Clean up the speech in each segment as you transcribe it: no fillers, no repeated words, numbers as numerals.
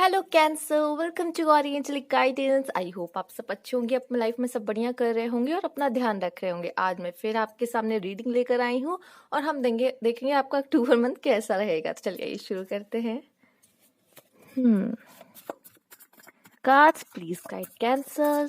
Hello cancer, welcome to और angelic guidance. I hope आप सब अच्छे होंगे, अपनी लाइफ में सब बढ़िया कर रहे होंगे और अपना ध्यान रख रहे होंगे। आज मैं फिर आपके सामने रीडिंग लेकर आई हूँ और हम देखेंगे आपका अक्टूबर मंथ कैसा रहेगा। तो चलिए शुरू करते हैं। Cards please guide cancer.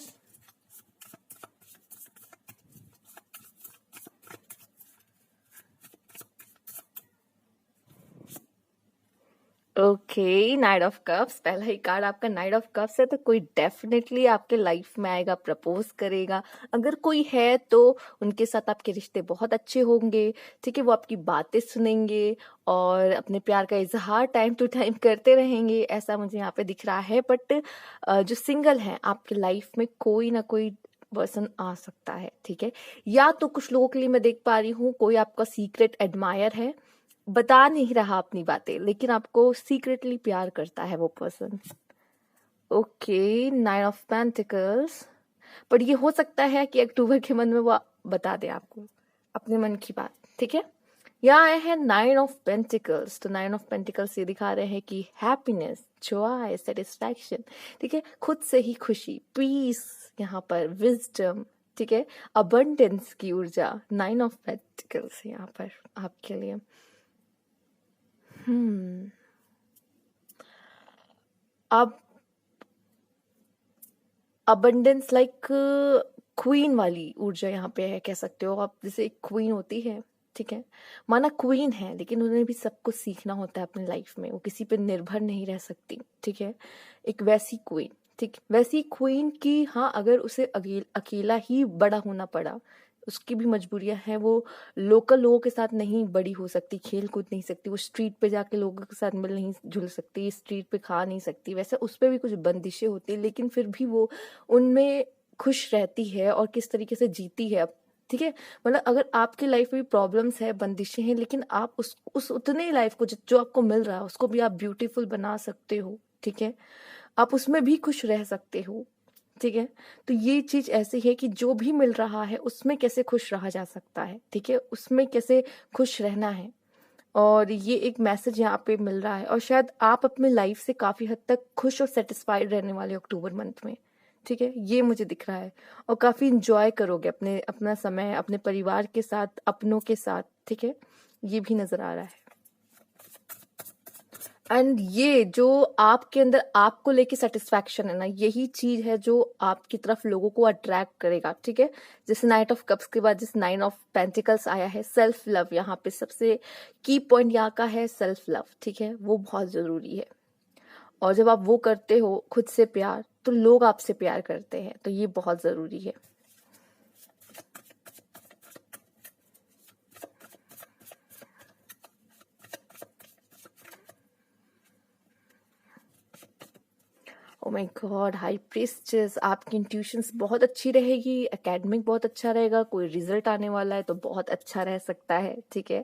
Okay, night of cups. पहला ही कार्ड आपका नाइट ऑफ कप्स है, तो कोई डेफिनेटली आपके लाइफ में आएगा, प्रपोज करेगा। अगर कोई है तो उनके साथ आपके रिश्ते बहुत अच्छे होंगे। ठीक है, वो आपकी बातें सुनेंगे और अपने प्यार का इजहार टाइम टू टाइम करते रहेंगे, ऐसा मुझे यहाँ पे दिख रहा है। बट जो सिंगल है आपके लाइफ में कोई ना कोई पर्सन आ सकता है। ठीक है, या तो कुछ लोगों के लिए मैं देख पा रही हूँ कोई आपका सीक्रेट एडमायर है, बता नहीं रहा अपनी बातें, लेकिन आपको सीक्रेटली प्यार करता है वो person. Okay, nine of pentacles. पर ये हो सकता है कि अक्टूबर के मन में वो बता दे आपको अपने मन की बात। ठीक है, यहाँ आए हैं नाइन ऑफ पेंटिकल्स। तो नाइन ऑफ पेंटिकल्स ये दिखा रहे हैं कि हैप्पीनेस, जॉय, सेटिस्फैक्शन। ठीक है, खुद से ही खुशी, पीस, यहाँ पर विजडम। ठीक है, अबंडेंस की ऊर्जा। नाइन ऑफ पेंटिकल्स यहाँ पर आपके लिए। अब अबंडेंस लाइक क्वीन वाली ऊर्जा यहाँ पे है, कह सकते हो आप। जैसे एक क्वीन होती है, ठीक है, माना क्वीन है, लेकिन उन्हें भी सब कुछ सीखना होता है अपनी लाइफ में, वो किसी पे निर्भर नहीं रह सकती। ठीक है, एक वैसी क्वीन। ठीक, वैसी क्वीन की, हाँ, अगर उसे अकेला ही बड़ा होना पड़ा, उसकी भी मजबूरियां हैं। वो लोकल लोगों के साथ नहीं बड़ी हो सकती, खेल कूद नहीं सकती, वो स्ट्रीट पे जाके लोगों के साथ मिल नहीं जुल सकती, स्ट्रीट पे खा नहीं सकती। वैसे उस पर भी कुछ बंदिशें होती है, लेकिन फिर भी वो उनमें खुश रहती है और किस तरीके से जीती है अब। ठीक है, मतलब अगर आपकी लाइफ में भी प्रॉब्लम्स है, बंदिशें हैं, लेकिन आप उस उतने लाइफ को जो आपको मिल रहा है उसको भी आप ब्यूटीफुल बना सकते हो। ठीक है, आप उसमें भी खुश रह सकते हो। ठीक है, तो ये चीज ऐसी है कि जो भी मिल रहा है उसमें कैसे खुश रहा जा सकता है। ठीक है, उसमें कैसे खुश रहना है। और ये एक मैसेज यहाँ पे मिल रहा है, और शायद आप अपने लाइफ से काफी हद तक खुश और सेटिस्फाइड रहने वाले हो अक्टूबर मंथ में। ठीक है, ये मुझे दिख रहा है, और काफी इंजॉय करोगे अपना समय अपने परिवार के साथ, अपनों के साथ। ठीक है, ये भी नजर आ रहा है। एंड ये जो आपके अंदर आपको लेके सेटिस्फैक्शन है ना, यही चीज है जो आपकी तरफ लोगों को अट्रैक्ट करेगा। ठीक है, जैसे नाइट ऑफ कप्स के बाद जिस नाइन ऑफ पेंटिकल्स आया है, सेल्फ लव, यहाँ पे सबसे की पॉइंट यहाँ का है सेल्फ लव। ठीक है, वो बहुत जरूरी है, और जब आप वो करते हो खुद से प्यार, तो लोग आपसे प्यार करते हैं, तो ये बहुत जरूरी है। Oh my God, high priestess. आपकी इंट्यूशंस बहुत अच्छी रहेगी, एकेडमिक बहुत अच्छा रहेगा, कोई रिजल्ट आने वाला है तो बहुत अच्छा रह सकता है। ठीक है,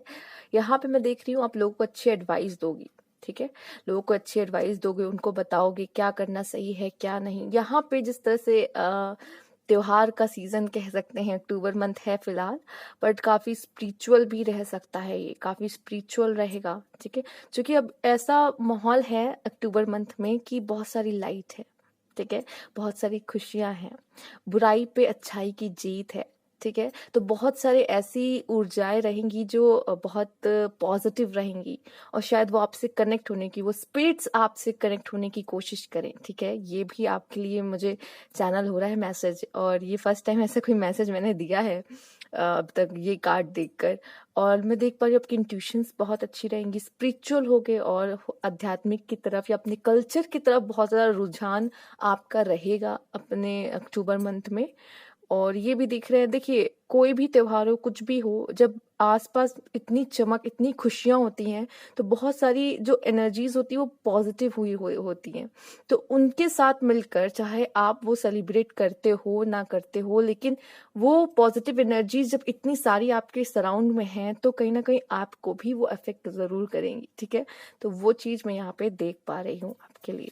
यहाँ पे मैं देख रही हूँ आप लोगों को अच्छी एडवाइस दोगी। ठीक है, लोगों को अच्छी एडवाइस दोगे, उनको बताओगे क्या करना सही है क्या नहीं। यहाँ पे जिस तरह से त्योहार का सीजन कह सकते हैं, अक्टूबर मंथ है फिलहाल, बट काफी स्पिरिचुअल भी रह सकता है, ये काफी स्पिरिचुअल रहेगा। ठीक है, क्योंकि अब ऐसा माहौल है अक्टूबर मंथ में कि बहुत सारी लाइट है। ठीक है, बहुत सारी खुशियां हैं, बुराई पे अच्छाई की जीत है। ठीक है, तो बहुत सारी ऐसी ऊर्जाएं रहेंगी जो बहुत पॉजिटिव रहेंगी, और शायद वो आपसे कनेक्ट होने की, वो स्पिरिट्स आपसे कनेक्ट होने की कोशिश करें। ठीक है, ये भी आपके लिए मुझे चैनल हो रहा है मैसेज, और ये फर्स्ट टाइम ऐसा कोई मैसेज मैंने दिया है अब तक ये कार्ड देखकर। और मैं देख पा रही हूँ आपकी इंट्यूशंस बहुत अच्छी रहेंगी, स्पिरिचुअल हो गए, और आध्यात्मिक की तरफ या अपने कल्चर की तरफ बहुत ज़्यादा रुझान आपका रहेगा अपने अक्टूबर मंथ में। और ये भी दिख रहे हैं, देखिए कोई भी त्योहार हो, कुछ भी हो, जब आसपास इतनी चमक, इतनी खुशियां होती हैं, तो बहुत सारी जो एनर्जीज होती है वो पॉजिटिव हुई होती हैं। तो उनके साथ मिलकर, चाहे आप वो सेलिब्रेट करते हो ना करते हो, लेकिन वो पॉजिटिव एनर्जीज जब इतनी सारी आपके सराउंड में हैं, तो कहीं ना कहीं आपको भी वो अफेक्ट जरूर करेंगी। ठीक है, तो वो चीज मैं यहाँ पे देख पा रही हूँ आपके लिए।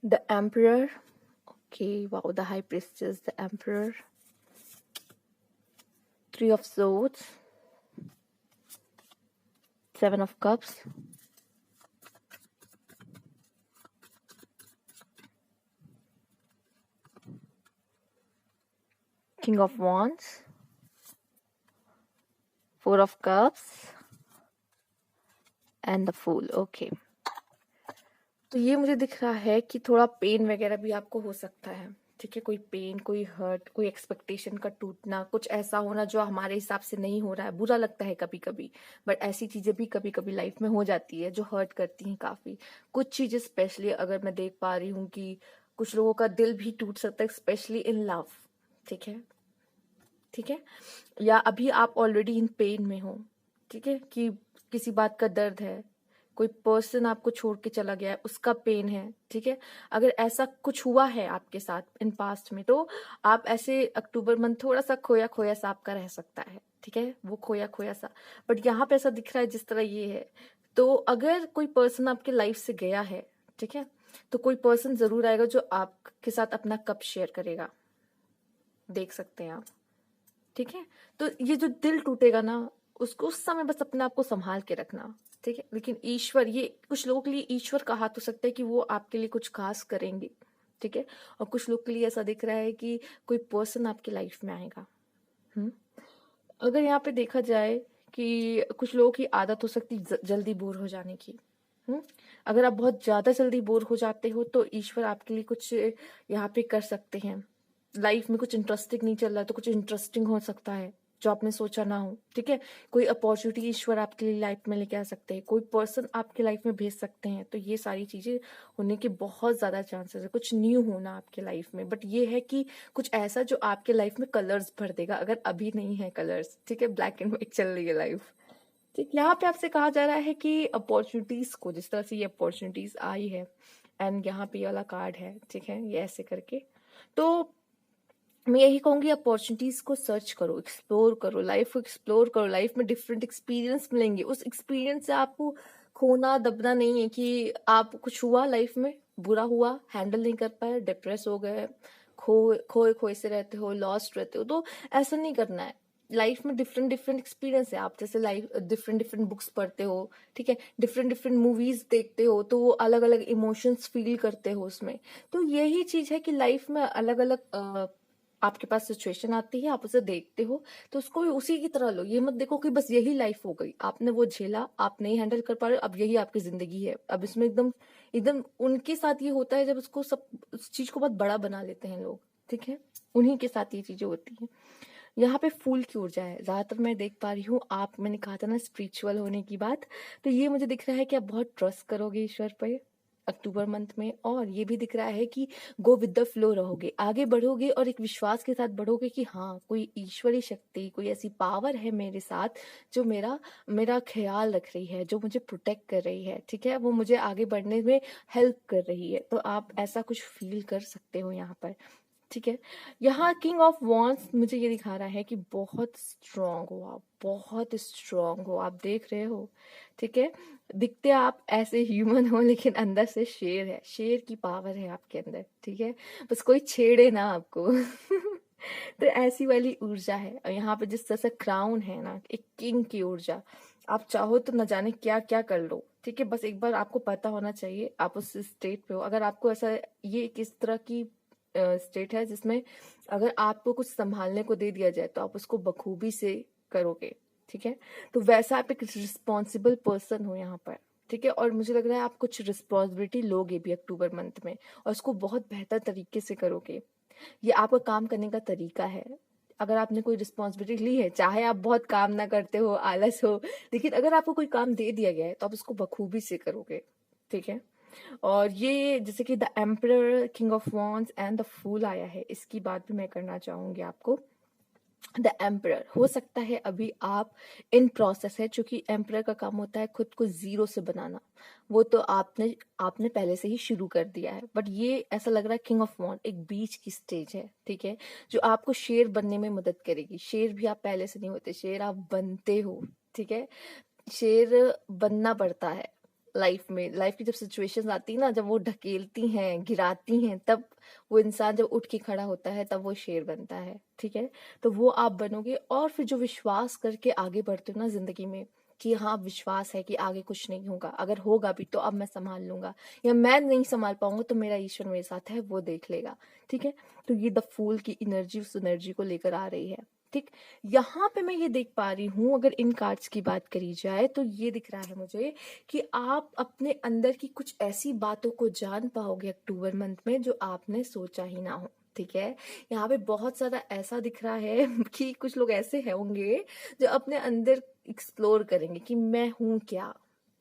The emperor. Okay, wow, the High Priestess, the Emperor, Three of Swords, Seven of Cups, King of Wands, Four of Cups, and the fool. Okay, तो ये मुझे दिख रहा है कि थोड़ा पेन वगैरह भी आपको हो सकता है। ठीक है, कोई पेन, कोई हर्ट, कोई एक्सपेक्टेशन का टूटना, कुछ ऐसा होना जो हमारे हिसाब से नहीं हो रहा है। बुरा लगता है कभी कभी, बट ऐसी चीजें भी कभी कभी लाइफ में हो जाती है जो हर्ट करती हैं काफी। कुछ चीजें स्पेशली अगर मैं देख पा रही हूँ कि कुछ लोगों का दिल भी टूट सकता है, स्पेशली इन लव। ठीक है, ठीक है, या अभी आप ऑलरेडी इन पेन में हो। ठीक है, कि किसी बात का दर्द है, कोई पर्सन आपको छोड़ के चला गया है, उसका पेन है। ठीक है, अगर ऐसा कुछ हुआ है आपके साथ इन पास्ट में, तो आप ऐसे अक्टूबर मंथ थोड़ा सा खोया खोया सा आपका रह सकता है। ठीक है, वो खोया खोया सा, बट यहाँ पे ऐसा दिख रहा है जिस तरह ये है। तो अगर कोई पर्सन आपके लाइफ से गया है, ठीक है, तो कोई पर्सन जरूर आएगा जो आपके साथ अपना कप शेयर करेगा। देख सकते हैं आप। ठीक है, तो ये जो दिल टूटेगा ना, उसको उस समय बस अपने आप को संभाल के रखना। ठीक है, लेकिन ईश्वर, ये कुछ लोगों के लिए ईश्वर का हाथ हो सकता है कि वो आपके लिए कुछ खास करेंगे। ठीक है, और कुछ लोग के लिए ऐसा दिख रहा है कि कोई पर्सन आपकी लाइफ में आएगा। अगर यहाँ पे देखा जाए कि कुछ लोगों की आदत हो सकती है जल्दी बोर हो जाने की। अगर आप बहुत ज्यादा जल्दी बोर हो जाते हो तो ईश्वर आपके लिए कुछ यहाँ पे कर सकते हैं। लाइफ में कुछ इंटरेस्टिंग नहीं चल रहा तो कुछ इंटरेस्टिंग हो सकता है जो आपने सोचा ना हो। ठीक है, कोई अपॉर्चुनिटी ईश्वर आपके लिए लाइफ में लेके आ सकते हैं, कोई पर्सन आपके लाइफ में भेज सकते हैं। तो ये सारी चीजें होने के बहुत ज्यादा चांसेस है। कुछ न्यू होना आपके लाइफ में, बट ये है कि कुछ ऐसा जो आपके लाइफ में कलर्स भर देगा, अगर अभी नहीं है कलर्स। ठीक है, ब्लैक एंड व्हाइट चल रही है लाइफ। ठीक, यहाँ पे आपसे कहा जा रहा है कि अपॉर्चुनिटीज को, जिस तरह से ये अपॉर्चुनिटीज आई है, एंड यहाँ पे ये वाला कार्ड है। ठीक है, ये ऐसे करके, तो मैं यही कहूंगी अपॉर्चुनिटीज को सर्च करो, एक्सप्लोर करो, लाइफ को एक्सप्लोर करो। लाइफ में डिफरेंट एक्सपीरियंस मिलेंगे, उस एक्सपीरियंस से आपको खोना दबना नहीं है कि आप कुछ हुआ लाइफ में, बुरा हुआ, हैंडल नहीं कर पाए, डिप्रेस हो गए, खोए खोए से रहते हो, लॉस्ट रहते हो, तो ऐसा नहीं करना है। लाइफ में डिफरेंट डिफरेंट एक्सपीरियंस है। आप जैसे लाइफ डिफरेंट डिफरेंट बुक्स पढ़ते हो, ठीक है, डिफरेंट डिफरेंट मूवीज देखते हो, तो वो अलग अलग इमोशंस फील करते हो उसमें। तो यही चीज है कि लाइफ में अलग अलग आपके पास सिचुएशन आती है, आप उसे देखते हो, तो उसको भी उसी की तरह लो। ये मत देखो कि बस यही लाइफ हो गई, आपने वो झेला, आप नहीं हैंडल कर पा रहे हो, अब यही आपकी जिंदगी है। अब इसमें एकदम एकदम उनके साथ ये होता है जब उसको सब उस चीज को बहुत बड़ा बना लेते हैं लोग। ठीक है, उन्हीं के साथ ये चीजें होती हैं। यहाँ पे फूल की ऊर्जा है ज्यादातर, मैं देख पा रही हूँ। आप, मैंने कहा था ना स्पिरिचुअल होने की बात, तो ये मुझे दिख रहा है कि आप बहुत ट्रस्ट करोगे ईश्वर पे अक्टूबर मंथ में। और ये भी दिख रहा है कि गो विद द फ्लो रहोगे, आगे बढ़ोगे और एक विश्वास के साथ बढ़ोगे कि हाँ, कोई ईश्वरी शक्ति, कोई ऐसी पावर है मेरे साथ जो मेरा मेरा ख्याल रख रही है, जो मुझे प्रोटेक्ट कर रही है। ठीक है, वो मुझे आगे बढ़ने में हेल्प कर रही है। तो आप ऐसा कुछ फील कर सकते हो यहाँ पर। ठीक है, यहाँ किंग ऑफ वॉन्ड्स मुझे ये दिखा रहा है कि बहुत स्ट्रांग हो आप, बहुत स्ट्रांग हो आप, देख रहे हो। ठीक है, दिखते आप ऐसे ह्यूमन हो, लेकिन अंदर से शेर है, शेर की पावर है आपके अंदर। ठीक है, बस कोई छेड़े ना आपको। तो ऐसी वाली ऊर्जा है। और यहाँ पे जिस तरह से क्राउन है ना, एक किंग की ऊर्जा, आप चाहो तो न जाने क्या क्या कर लो। ठीक है, बस एक बार आपको पता होना चाहिए आप उस स्टेट पे हो। अगर आपको ऐसा, ये किस तरह की स्टेट है जिसमें अगर आपको कुछ संभालने को दे दिया जाए तो आप उसको बखूबी से करोगे। ठीक है, तो वैसा आप एक रिस्पॉन्सिबल पर्सन हो यहाँ पर। ठीक है, और मुझे लग रहा है आप कुछ रिस्पॉन्सिबिलिटी लोगे भी अक्टूबर मंथ में, और उसको बहुत बेहतर तरीके से करोगे। ये आपका काम करने का तरीका है। अगर आपने कोई रिस्पॉन्सिबिलिटी ली है, चाहे आप बहुत काम ना करते हो, आलस हो, लेकिन अगर आपको कोई काम दे दिया गया है तो आप उसको बखूबी से करोगे। ठीक है, और ये जैसे कि the emperor, king of wands and the fool आया है, इसकी बात भी मैं करना चाहूंगी आपको। द एम्परर, हो सकता है अभी आप इन प्रोसेस है, क्योंकि एम्परर का काम होता है खुद को जीरो से बनाना। वो तो आपने आपने पहले से ही शुरू कर दिया है, बट ये ऐसा लग रहा है किंग ऑफ वॉन्ड एक बीच की स्टेज है। ठीक है, जो आपको शेर बनने में मदद करेगी। शेर भी आप पहले से नहीं होते, शेर आप बनते हो। ठीक है, शेर बनना पड़ता है। लाइफ की जब सिचुएशंस आती है ना, जब वो ढकेलती हैं, गिराती हैं, तब वो इंसान जब उठ के खड़ा होता है तब वो शेर बनता है, ठीक है। तो वो आप बनोगे, और फिर जो विश्वास करके आगे बढ़ते हो ना जिंदगी में, कि हाँ विश्वास है कि आगे कुछ नहीं होगा, अगर होगा भी तो अब मैं संभाल लूंगा, या मैं नहीं संभाल पाऊंगा तो मेरा ईश्वर मेरे साथ है, वो देख लेगा, ठीक है। तो ये द फूल की एनर्जी उस एनर्जी को लेकर आ रही है, ठीक। यहाँ पे मैं ये देख पा रही हूँ, अगर इन कार्ड्स की बात करी जाए तो ये दिख रहा है मुझे कि आप अपने अंदर की कुछ ऐसी बातों को जान पाओगे अक्टूबर मंथ में जो आपने सोचा ही ना हो, ठीक है। यहाँ पे बहुत सारा ऐसा दिख रहा है कि कुछ लोग ऐसे हैं होंगे जो अपने अंदर एक्सप्लोर करेंगे कि मैं हूँ क्या,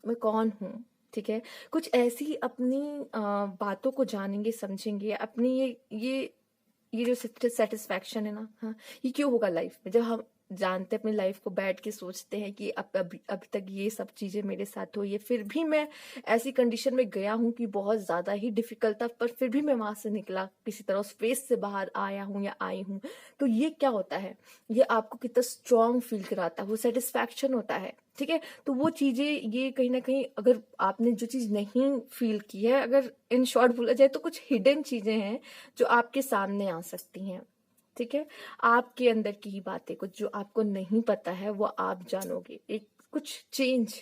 मैं कौन हूँ, ठीक है। कुछ ऐसी अपनी बातों को जानेंगे, समझेंगे, अपनी ये जो सेटिस्फैक्शन है ना, हाँ, ये क्यों होगा लाइफ में, जब हम जानते हैं अपनी लाइफ को, बैठ के सोचते हैं कि अब अभी तक ये सब चीजें मेरे साथ हुई है, फिर भी मैं ऐसी कंडीशन में गया हूँ कि बहुत ज्यादा ही डिफिकल्ट था, पर फिर भी मैं वहां से निकला, किसी तरह उस फेस से बाहर आया हूँ या आई हूँ। तो ये क्या होता है, ये आपको कितना स्ट्रांग फील कराता है, वो सेटिस्फैक्शन होता है, ठीक है। तो वो चीजें, ये कहीं ना कहीं, अगर आपने जो चीज नहीं फील की है, अगर इन शॉर्ट बोला जाए तो कुछ हिडन चीजें हैं जो आपके सामने आ सकती हैं, ठीक है। आपके अंदर की ही बातें, कुछ जो आपको नहीं पता है वो आप जानोगे, एक कुछ चेंज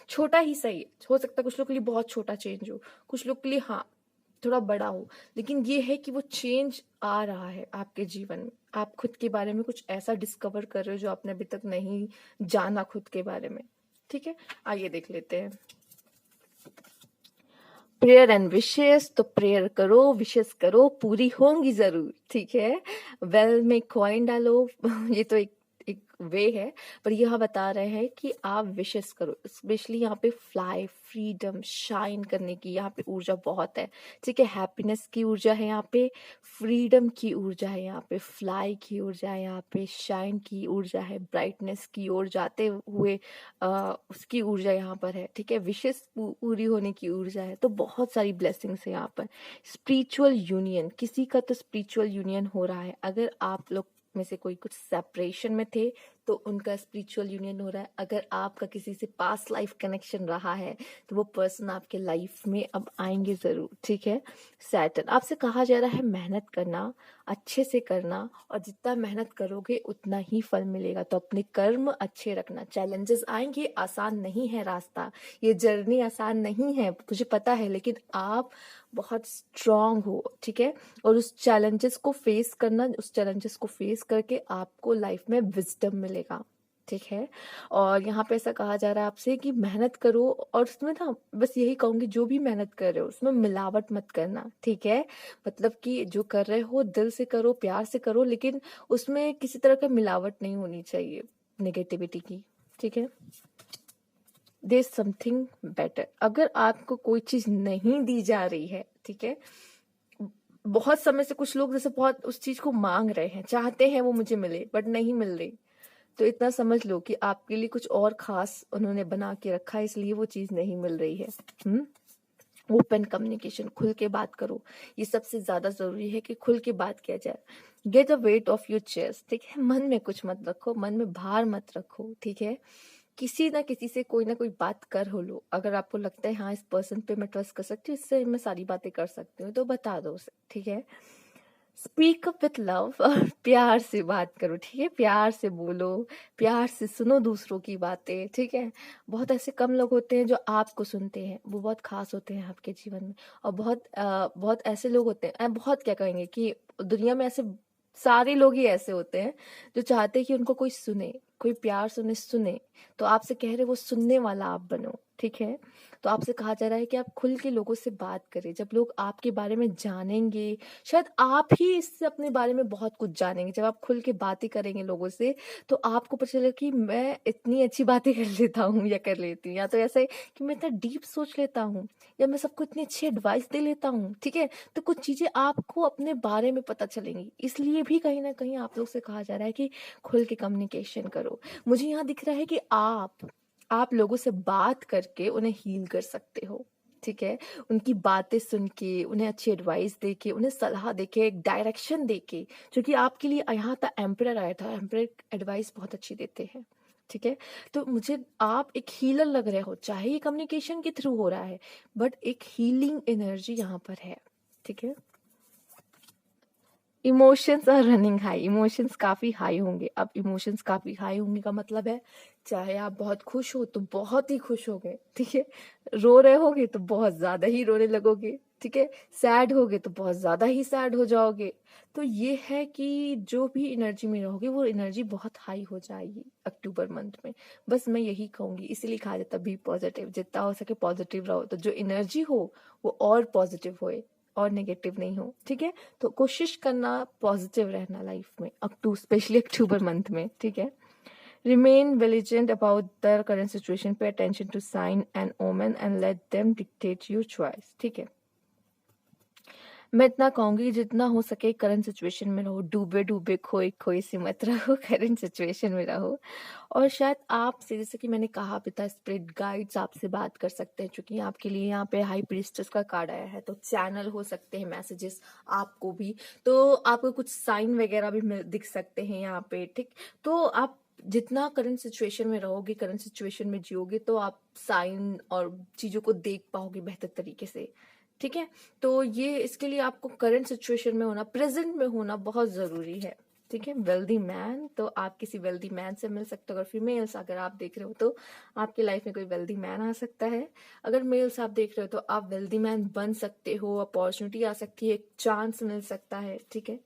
छोटा ही सही हो सकता है, कुछ लोग के लिए बहुत छोटा चेंज हो, कुछ लोग के लिए हाँ थोड़ा बड़ा हो, लेकिन ये है कि वो चेंज आ रहा है आपके जीवन में, आप खुद के बारे में कुछ ऐसा डिस्कवर कर रहे हो जो आपने अभी तक नहीं जाना खुद के बारे में, ठीक है। आइए देख लेते हैं प्रेयर एंड विशेस। तो प्रेयर करो, विशेस करो, पूरी होंगी जरूर, ठीक है। वेल में कॉइन डालो ये तो एक वे है, पर यह बता रहे हैं कि आप विशेस करो, स्पेशली यहाँ पे फ्लाई, फ्रीडम, शाइन करने की यहाँ पे ऊर्जा बहुत है, ठीक है। हैप्पीनेस की ऊर्जा है यहाँ पे, फ्रीडम की ऊर्जा है यहाँ पे, फ्लाई की ऊर्जा है यहाँ पे, शाइन की ऊर्जा है, ब्राइटनेस की ओर जाते हुए उसकी ऊर्जा यहाँ पर है, ठीक है। विशेष पूरी होने की ऊर्जा है, तो बहुत सारी ब्लेसिंग्स है यहाँ पर। स्पिरिचुअल यूनियन, किसी का तो स्पिरिचुअल यूनियन हो रहा है, अगर आप लोग में से कोई कुछ सेपरेशन में थे तो उनका स्पिरिचुअल यूनियन हो रहा है, अगर आपका किसी से पास्ट लाइफ कनेक्शन रहा है तो वो पर्सन आपके लाइफ में अब आएंगे जरूर, ठीक है। सैटर्न, आपसे कहा जा रहा है मेहनत करना, अच्छे से करना, और जितना मेहनत करोगे उतना ही फल मिलेगा, तो अपने कर्म अच्छे रखना। चैलेंजेस आएंगे, आसान नहीं है रास्ता, ये जर्नी आसान नहीं है, मुझे पता है, लेकिन आप बहुत स्ट्रांग हो, ठीक है। और उस चैलेंजेस को फेस करना, उस चैलेंजेस को फेस करके आपको लाइफ में विजडम मिलेगा, ठीक है। और यहाँ पे ऐसा कहा जा रहा है आपसे कि मेहनत करो, और उसमें ना बस यही कहूंगी, जो भी मेहनत कर रहे हो उसमें मिलावट मत करना, ठीक है। मतलब कि जो कर रहे हो दिल से करो, प्यार से करो, लेकिन उसमें किसी तरह का मिलावट नहीं होनी चाहिए नेगेटिविटी की, ठीक है। देयर समथिंग बेटर, अगर आपको कोई चीज नहीं दी जा रही है, ठीक है, बहुत समय से कुछ लोग जैसे बहुत उस चीज को मांग रहे हैं, चाहते हैं वो मुझे मिले बट नहीं मिल रही, तो इतना समझ लो कि आपके लिए कुछ और खास उन्होंने बना के रखा है, इसलिए वो चीज नहीं मिल रही है। ओपन कम्युनिकेशन, खुल के बात करो, ये सबसे ज्यादा जरूरी है कि खुल के बात किया जाए। Get a weight of your chest, ठीक है, मन में कुछ मत रखो, मन में भार मत रखो, ठीक है। किसी ना किसी से कोई ना कोई बात कर हो लो, अगर आपको लगता है हाँ इस पर्सन पे मैं ट्रस्ट कर सकती हूँ, इससे मैं सारी बातें कर सकती हूँ, तो बता दो उसे, ठीक है। स्पीक अप विथ लव, और प्यार से बात करो, ठीक है, प्यार से बोलो, प्यार से सुनो दूसरों की बातें, ठीक है। बहुत ऐसे कम लोग होते हैं जो आपको सुनते हैं, वो बहुत खास होते हैं आपके जीवन में, और बहुत ऐसे लोग होते हैं, बहुत क्या कहेंगे कि दुनिया में ऐसे सारे लोग ही ऐसे होते हैं जो चाहते हैं कि उनको कोई सुने, कोई प्यार सुने, तो आपसे कह रहे वो सुनने वाला आप बनो, ठीक है। तो आपसे कहा जा रहा है कि आप खुल के लोगों से बात करें, जब लोग आपके बारे में जानेंगे, शायद आप ही इससे अपने बारे में बहुत कुछ जानेंगे, जब आप खुल के बातें करेंगे लोगों से, तो आपको पता चलेगा कि मैं इतनी अच्छी बातें कर लेता हूँ या कर लेती हूँ, या तो ऐसा है कि मैं इतना डीप सोच लेता हूँ, या मैं सबको इतनी अच्छी एडवाइस दे लेता हूँ, ठीक है। तो कुछ चीजें आपको अपने बारे में पता चलेंगी, इसलिए भी कहीं ना कहीं आप लोग से कहा जा रहा है कि खुल के कम्युनिकेशन करो। मुझे यहाँ दिख रहा है कि आप लोगों से बात करके उन्हें हील कर सकते हो, ठीक है। उनकी बातें सुन के, उन्हें अच्छी एडवाइस दे के, उन्हें सलाह दे के, एक डायरेक्शन दे के, क्योंकि आपके लिए यहाँ था एम्परर आया था, एम्परर एडवाइस बहुत अच्छी देते हैं, ठीक है। तो मुझे आप एक हीलर लग रहे हो, चाहे ये कम्युनिकेशन के थ्रू हो रहा है, बट एक हीलिंग एनर्जी यहाँ पर है। ठीक है। Emotions are running high, emotions काफी हाई होंगे। अब इमोशंस काफी हाई होंगे का मतलब है, चाहे आप बहुत खुश हो तो बहुत ही खुश होगे, ठीक है। रो रहे होगे तो बहुत ज्यादा ही रोने लगोगे, ठीक है। सैड होगे तो बहुत ज्यादा ही सैड हो जाओगे। तो ये है कि जो भी एनर्जी में रहोगे वो एनर्जी बहुत हाई हो जाएगी अक्टूबर मंथ में। बस मैं यही कहूंगी, इसीलिए कहा जाता है बी पॉजिटिव, जितना हो सके पॉजिटिव रहो, तो जो एनर्जी हो वो और पॉजिटिव होए और नेगेटिव नहीं हो, ठीक है। तो कोशिश करना पॉजिटिव रहना लाइफ में, स्पेशली अक्टूबर मंथ में, ठीक है। Remain vigilant about the current situation, pay attention to sign and omen and let them dictate your choice, ठीक है। मैं इतना कहूंगी, जितना हो सके करंट सिचुएशन में रहो, डूबे डूबे खोए खोए से मत रहो, करंट सिचुएशन में रहो। और शायद आपसे, जैसे कि मैंने कहा, पिता स्पिरिट गाइड्स आपसे बात कर सकते हैं, क्योंकि आपके लिए यहाँ पे हाई प्रीस्टेस का कार्ड आया है, तो चैनल हो सकते हैं मैसेजेस आपको भी। तो आपको कुछ साइन वगैरह भी दिख सकते हैं यहाँ पे, ठीक। तो आप जितना करंट सिचुएशन में रहोगे, करंट सिचुएशन में जियोगे, तो आप साइन और चीजों को देख पाओगे बेहतर तरीके से, ठीक है। तो ये इसके लिए आपको करंट सिचुएशन में होना, प्रेजेंट में होना बहुत जरूरी है, ठीक है। वेल्दी मैन, तो आप किसी वेल्दी मैन से मिल सकते हो। अगर फीमेल्स अगर आप देख रहे हो तो आपकी लाइफ में कोई वेल्दी मैन आ सकता है। अगर मेल्स आप देख रहे हो तो आप वेल्दी मैन बन सकते हो, अपॉर्चुनिटी आ सकती है, एक चांस मिल सकता है, ठीक है।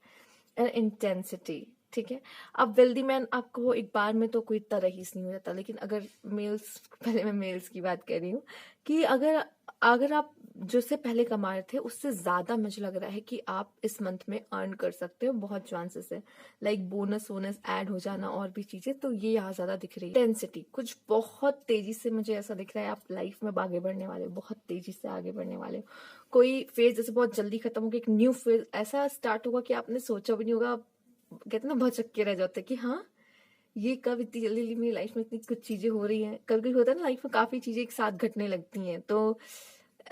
एंड इंटेंसिटी, ठीक है। अब वेल्दी मैन आपको एक बार में तो कोई इतना रईस नहीं हो जाता, लेकिन अगर मेल्स, पहले मैं मेल्स की बात कर रही हूँ, कि अगर अगर आप जो से पहले कमा रहे थे उससे ज्यादा मुझे लग रहा है कि आप इस मंथ में अर्न कर सकते हो, बहुत चांसेस है। लाइक बोनस वोनस ऐड हो जाना और भी चीजें, तो ये यहाँ ज्यादा दिख रही है। इंटेंसिटी कुछ बहुत तेजी से मुझे ऐसा दिख रहा है, आप लाइफ में आगे बढ़ने वाले हो, बहुत तेजी से आगे बढ़ने वाले हो। कोई फेज जैसे बहुत जल्दी खत्म होगा, एक न्यू फेज ऐसा स्टार्ट होगा कि आपने सोचा भी नहीं होगा। कहते ना, बहुत चक्के रह जाते हैं कि हाँ, ये कब इतनी जल्दी जल्दी मेरी लाइफ में इतनी कुछ चीजें हो रही हैं। कभी कभी होता है ना, लाइफ में काफी चीजें एक साथ घटने लगती हैं, तो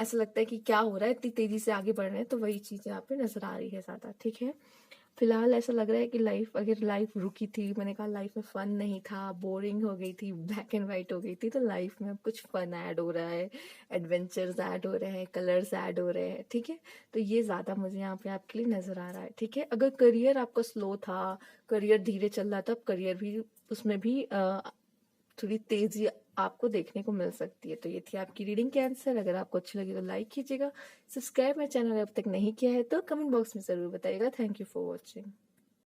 ऐसा लगता है कि क्या हो रहा है, इतनी तेजी से आगे बढ़ रहे हैं। तो वही चीजें यहाँ पे नजर आ रही है ज्यादा, ठीक है। फिलहाल ऐसा लग रहा है कि लाइफ, अगर लाइफ रुकी थी, मैंने कहा लाइफ में फन नहीं था, बोरिंग हो गई थी, ब्लैक एंड व्हाइट हो गई थी, तो लाइफ में अब कुछ फन ऐड हो रहा है, एडवेंचर्स ऐड हो रहे हैं, कलर्स ऐड हो रहे हैं, ठीक है। तो ये ज्यादा मुझे यहाँ पे आपके लिए नजर आ रहा है, ठीक है। अगर करियर आपका स्लो था, करियर धीरे चल रहा था, अब करियर भी, उसमें भी थोड़ी तेजी आपको देखने को मिल सकती है। तो ये थी आपकी रीडिंग के आंसर। अगर आपको अच्छी लगी तो लाइक कीजिएगा, सब्सक्राइब मेरे चैनल अब तक नहीं किया है तो कमेंट बॉक्स में जरूर बताइएगा। Thank you for watching.